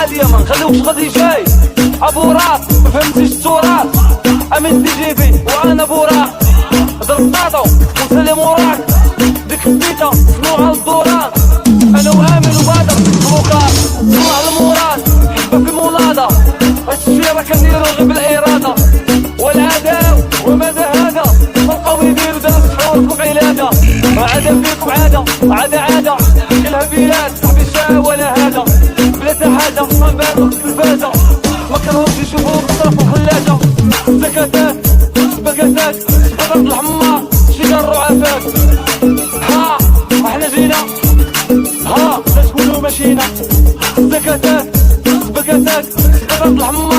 عادي ما نخليوش غادي جاي ابو راس ما فهمتيش التراث امين دي جيبي وانا بوراق ضرب طاطو وسلم وراك ديك البيتا شنو هالدوران انا وامن وبادر بروكار نروح المراد حبه في المناضه هادشي راه كنديرو غير بالاراده والعداو وماذا هذا بقاو يديرو دار شحور بالعلاده عاده فيكم عاده كلها بلاد صاحبي شا ولا هذا بلا تا حاجه ما نبانو في التلفازه ما كرهوش يشوفو بالطرف وخلاجه سكتات بكتات بدر الحمار شي قروا عافاك ها احنا جينا ها لا تقولوا مشينا سكتات بكتات بدر الحمار